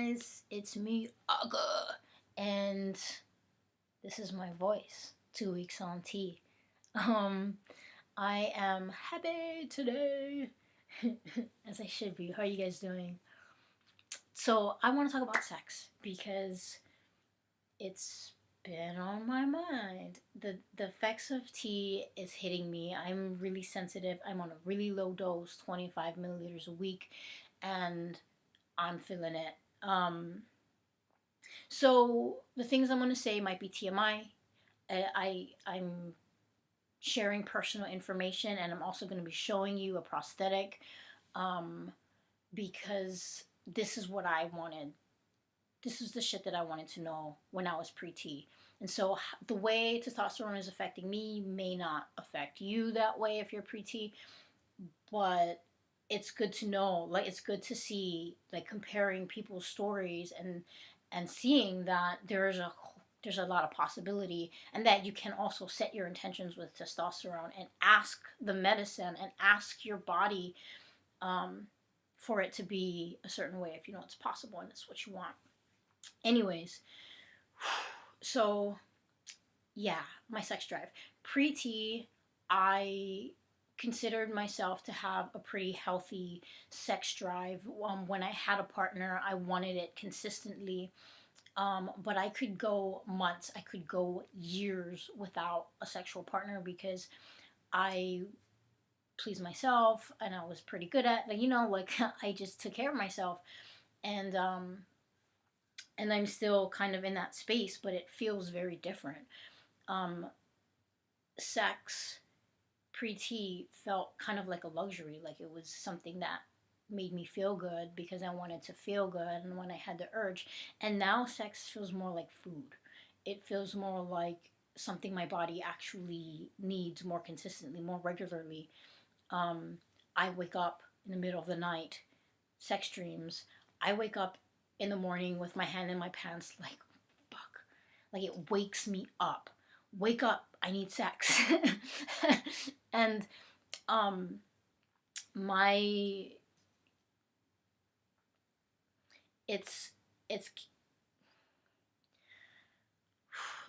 guys, it's me, Aga, and this is my voice. 2 weeks on tea. Um, I am happy today, as I should be. How are you guys doing? So I want to talk about sex because it's been on my mind. The effects of tea is hitting me. I'm really sensitive. I'm on a really low dose, 25 milliliters a week, and I'm feeling it. So the things I'm going to say might be TMI. I'm sharing personal information, and I'm also going to be showing you a prosthetic, um, because this is what I wanted. This is the shit that I wanted to know when I was pre-T. And so the way testosterone is affecting me may not affect you that way if you're pre-T, but it's good to know. Like, it's good to see, like, comparing people's stories and seeing that there's a lot of possibility, and that you can also set your intentions with testosterone and ask the medicine and ask your body, for it to be a certain way if you know it's possible and it's what you want. Anyways, so yeah, my sex drive. Pre-T, I considered myself to have a pretty healthy sex drive. When I had a partner, I wanted it consistently. But I could go months, I could go years without a sexual partner because I pleased myself and I was pretty good at, like, I just took care of myself. And and I'm still kind of in that space, but it feels very different. Um, Sex pre-T felt kind of like a luxury, like it was something that made me feel good because I wanted to feel good and when I had the urge. And now sex feels more like food. It feels more like something my body actually needs more consistently, more regularly. Um, I wake up in the middle of the night, sex dreams. I wake up in the morning with my hand in my pants, like, fuck. Like, it wakes me up. Wake up, I need sex. And um my it's it's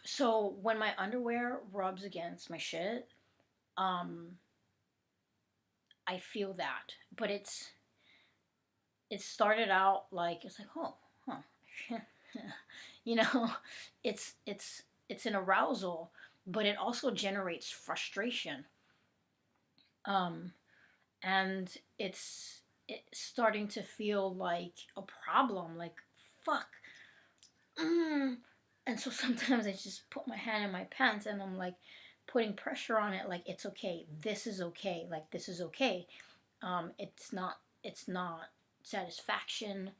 so when my underwear rubs against my shit, um I feel that. But it started out like, it's like, oh, huh. you know, it's an arousal, but it also generates frustration. Um and it's starting to feel like a problem, like, fuck. And so sometimes I just put my hand in my pants and I'm like putting pressure on it, like, it's okay, this is okay, like, this is okay. It's not satisfaction,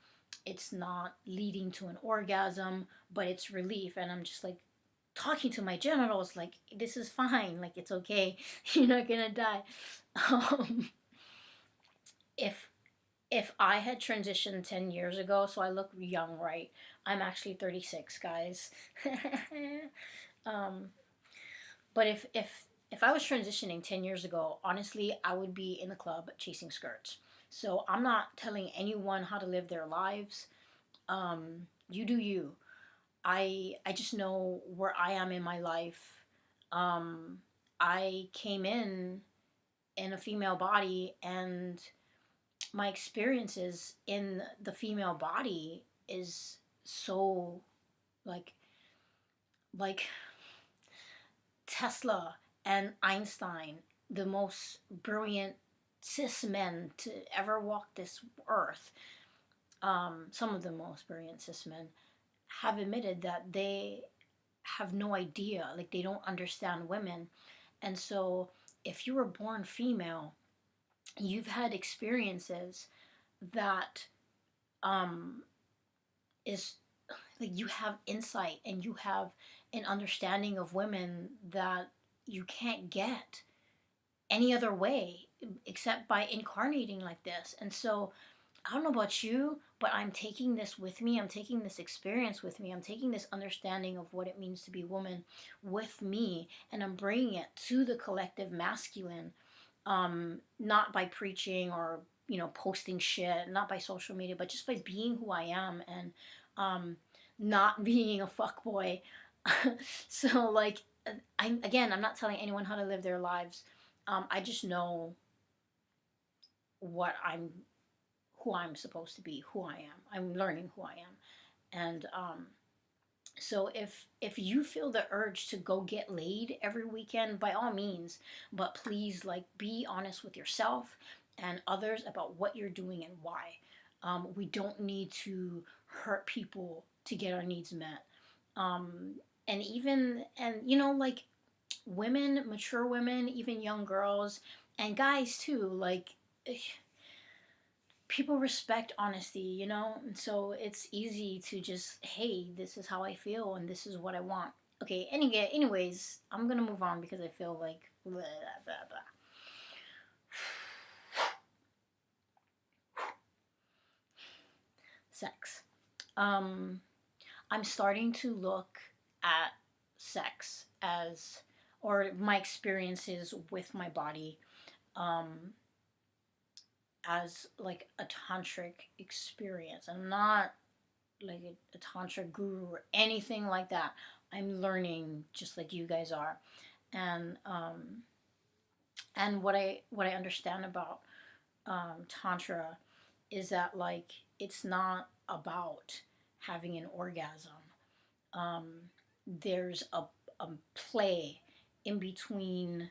it's not leading to an orgasm, but it's relief. And I'm just like talking to my genitals, like, this is fine, like, it's okay. You're not gonna die. um if if I had transitioned 10 years ago, so I look young, right? I'm actually 36, guys. um, but if I was transitioning 10 years ago, honestly, I would be in the club chasing skirts. So I'm not telling anyone how to live their lives. You do you. I just know where I am in my life. Um, I came in a female body, and my experiences in the female body is so, like like Tesla and Einstein, the most brilliant cis men to ever walk this earth, some of the most brilliant cis men have admitted that they have no idea, like, they don't understand women. And so if you were born female, you've had experiences that, um, is like, you have insight and you have an understanding of women that you can't get any other way except by incarnating like this. And so I don't know about you, but I'm taking this with me. I'm taking this experience with me. I'm taking this understanding of what it means to be a woman with me, and I'm bringing it to the collective masculine, not by preaching or posting shit, not by social media, but just by being who I am, and not being a fuckboy. So like, I'm not telling anyone how to live their lives. I just know what I'm who I'm supposed to be, who I am. I'm learning who I am. And so if you feel the urge to go get laid every weekend, by all means, but please, like, be honest with yourself and others about what you're doing and why. We don't need to hurt people to get our needs met. And even, and like, women, mature women, even young girls and guys too, like, people respect honesty, and so it's easy to just, hey, this is how I feel and this is what I want. Okay, anyways, I'm gonna move on because I feel like blah, blah, blah. Sex. I'm starting to look at sex as, or my experiences with my body, um, as like a tantric experience. I'm not like a tantra guru or anything like that. I'm learning just like you guys are, and what I understand about tantra is that, like, it's not about having an orgasm. Um, there's a play in between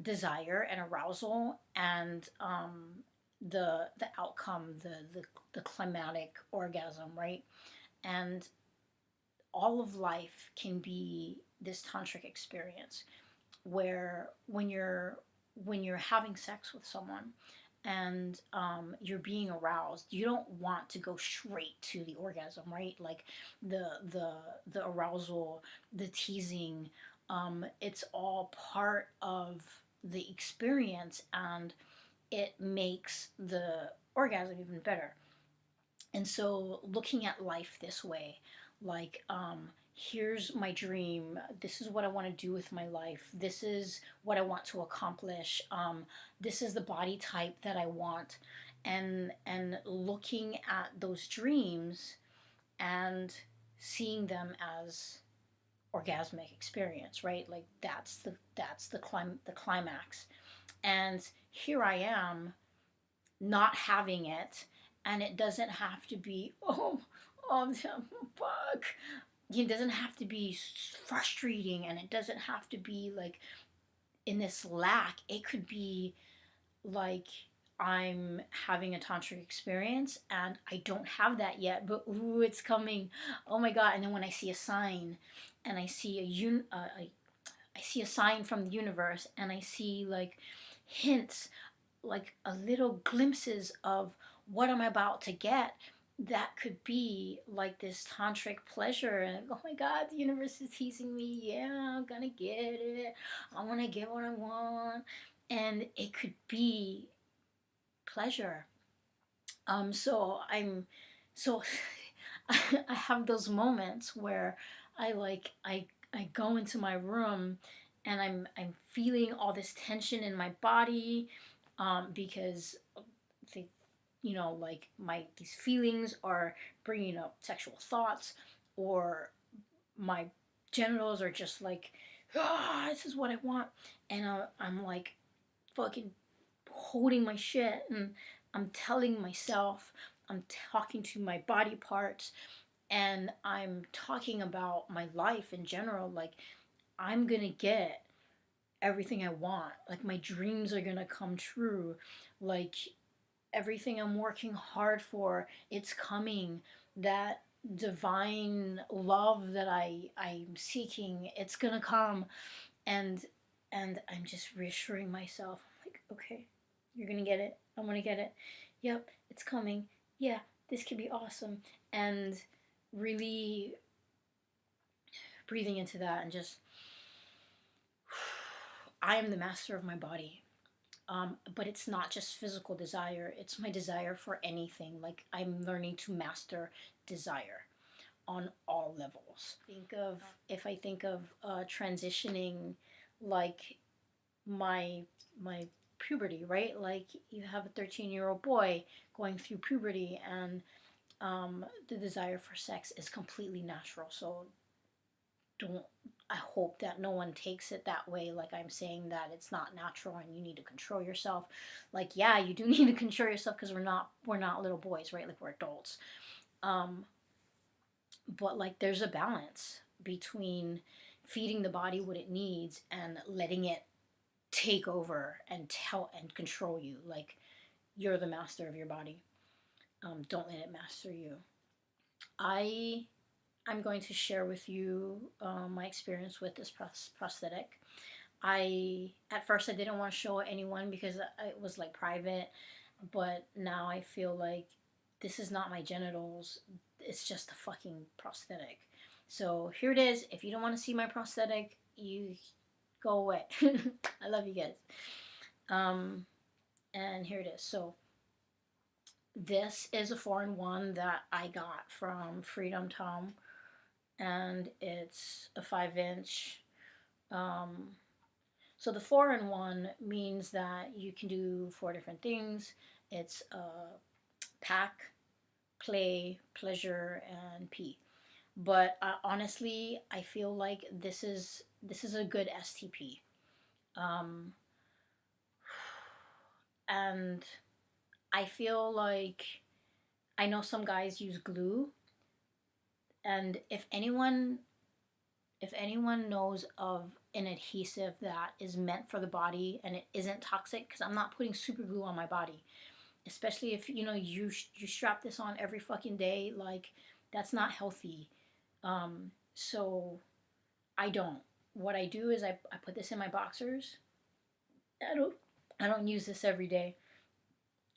desire and arousal, and the outcome, the climatic orgasm, right? And all of life can be this tantric experience where when you're having sex with someone and you're being aroused, you don't want to go straight to the orgasm, right? Like the arousal, the teasing, it's all part of the experience, and it makes the orgasm even better. And so looking at life this way, like, here's my dream, this is what I want to do with my life, this is what I want to accomplish, this is the body type that I want, and looking at those dreams and seeing them as orgasmic experience, right? Like, that's the climax. And here I am, not having it, and it doesn't have to be, oh fuck. It doesn't have to be frustrating, and it doesn't have to be like in this lack. It could be like, I'm having a tantric experience and I don't have that yet, but ooh, it's coming. Oh my god! And then when I see a sign, and I see I see a sign from the universe, and I see like hints, like a little glimpses of what I'm about to get, that could be like this tantric pleasure. And oh my god, the universe is teasing me. Yeah, I'm gonna get it. I want to get what I want. And it could be pleasure. So I have those moments where I go into my room, and I'm feeling all this tension in my body, because the like, my these feelings are bringing up sexual thoughts, or my genitals are just like, this is what I want, and I'm like fucking holding my shit, and I'm telling myself, I'm talking to my body parts, and I'm talking about my life in general. Like, I'm gonna get everything I want. Like, my dreams are gonna come true. Like, everything I'm working hard for, it's coming. That divine love that I'm seeking, it's gonna come. And I'm just reassuring myself. I'm like, okay, you're gonna get it. I'm gonna get it. Yep, it's coming. Yeah, this could be awesome. And really breathing into that, and just, I am the master of my body. But it's not just physical desire, it's my desire for anything. Like, I'm learning to master desire on all levels. If I think of transitioning, like, my puberty, right? Like you have a 13-year-old boy going through puberty, and the desire for sex is completely natural. So don't, I hope that no one takes it that way, like I'm saying that it's not natural and you need to control yourself. Like, yeah, you do need to control yourself because we're not little boys, right? Like we're adults. Um, but like there's a balance between feeding the body what it needs and letting it take over and tell and control you. Like you're the master of your body. Don't let it master you. I I'm going to share with you my experience with this prosthetic. At first I didn't want to show anyone because it was like private, but now I feel like this is not my genitals. It's just a fucking prosthetic. So here it is. If you don't want to see my prosthetic, you go away. I love you guys. And here it is. So this is a 4-in-1 that I got from Freedom Tom, and it's a 5-inch. So the 4-in-1 means that you can do 4 different things. It's pack, play, pleasure, and pee. But honestly, I feel like this is a good STP. Um, and I feel like I know some guys use glue, and if anyone knows of an adhesive that is meant for the body and it isn't toxic, because I'm not putting super glue on my body, especially if you strap this on every fucking day, like that's not healthy. So I don't. What I do is I put this in my boxers. I don't use this every day.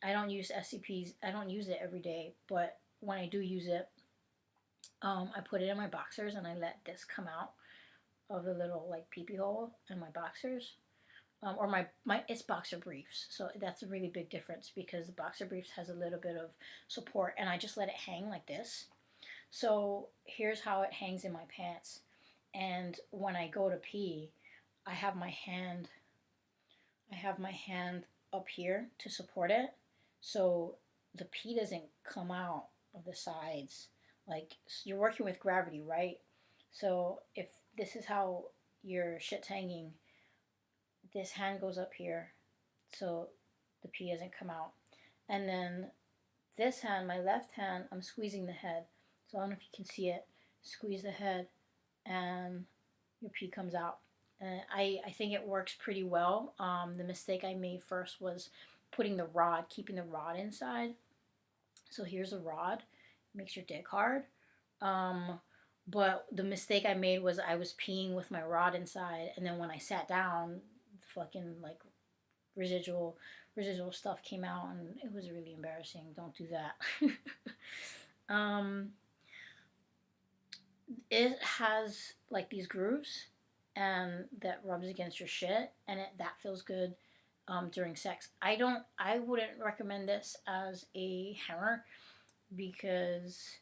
I don't use SCPs. I don't use it every day, but when I do use it, I put it in my boxers and I let this come out of the little like pee hole in my boxers. Or my it's boxer briefs, so that's a really big difference because the boxer briefs has a little bit of support, and I just let it hang like this. So here's how it hangs in my pants, and when I go to pee, I have my hand I have my hand up here to support it, so the pee doesn't come out of the sides. Like you're working with gravity, right? So if this is how your shit's hanging, this hand goes up here so the pee doesn't come out. And then this hand, my left hand, I'm squeezing the head. So I don't know if you can see it. Squeeze the head and your pee comes out. And I think it works pretty well. The mistake I made first was keeping the rod inside. So here's a rod. It makes your dick hard. But the mistake I made was I was peeing with my rod inside, and then when I sat down, fucking like residual stuff came out, and it was really embarrassing. Don't do that. It has like these grooves, and that rubs against your shit, and that feels good during sex. I wouldn't recommend this as a hammer because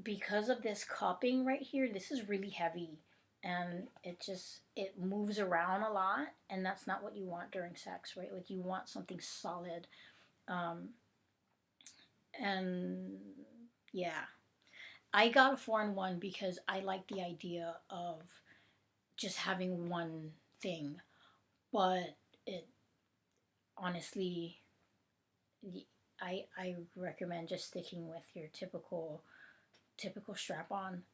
because of this cupping right here, this is really heavy, and it moves around a lot, and that's not what you want during sex, right? Like you want something solid. And yeah, I got a 4-in-1 because I like the idea of just having one thing, but it honestly, I recommend just sticking with your typical strap on.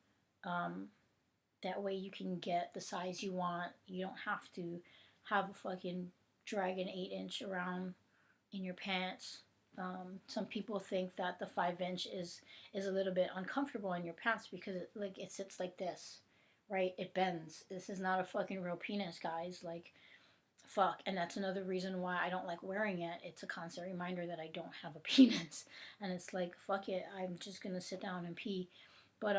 That way you can get the size you want. You don't have to have a fucking dragon 8-inch around in your pants. Some people think that the 5-inch is a little bit uncomfortable in your pants because it sits like this, right? It bends. This is not a fucking real penis, guys. Like, fuck. And that's another reason why I don't like wearing it. It's a constant reminder that I don't have a penis, and it's like, fuck it. I'm just gonna sit down and pee. But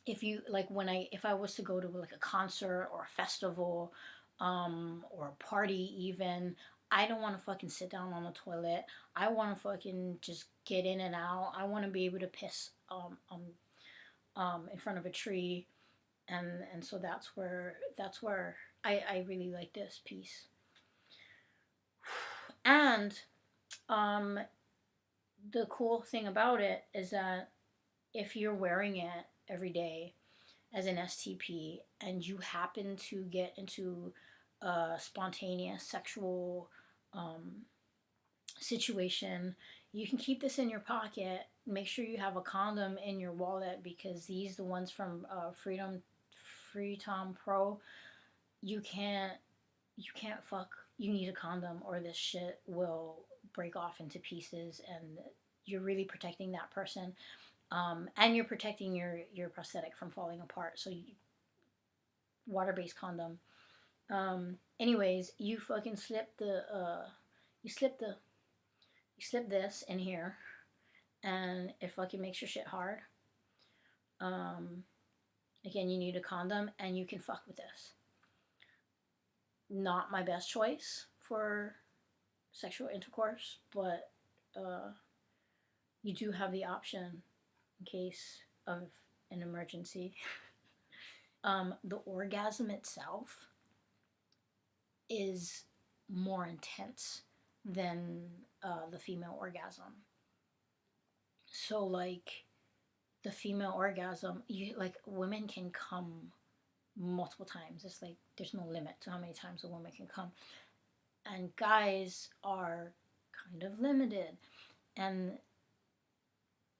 if I was to go to like a concert or a festival, or a party even, I don't want to fucking sit down on the toilet. I want to fucking just get in and out. I want to be able to piss in front of a tree, and so that's where I really like this piece. And um, the cool thing about it is that if you're wearing it every day as an STP and you happen to get into a spontaneous sexual situation, you can keep this in your pocket. Make sure you have a condom in your wallet, because these, the ones from Freetom Pro, you can't fuck. You need a condom, or this shit will break off into pieces, and you're really protecting that person, and you're protecting your prosthetic from falling apart. So, water-based condom. Anyways, you fucking you slip the you slip this in here, and it fucking makes your shit hard. Um, Again, you need a condom, and you can fuck with this. Not my best choice for sexual intercourse, but you do have the option in case of an emergency. The orgasm itself is more intense than the female orgasm. So, like, the female orgasm, women can come multiple times. It's like there's no limit to how many times a woman can come, and guys are kind of limited. And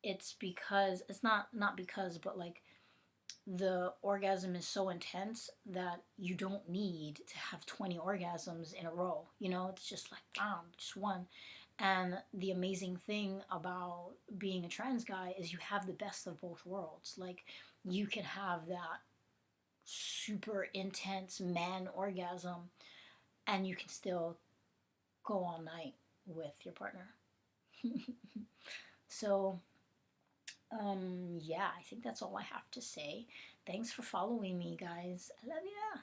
it's because it's not because, but like, the orgasm is so intense that you don't need to have 20 orgasms in a row. It's just like, just one. And the amazing thing about being a trans guy is you have the best of both worlds. Like, you can have that super intense man orgasm, and you can still go all night with your partner. So, yeah, I think that's all I have to say. Thanks for following me, guys. I love ya.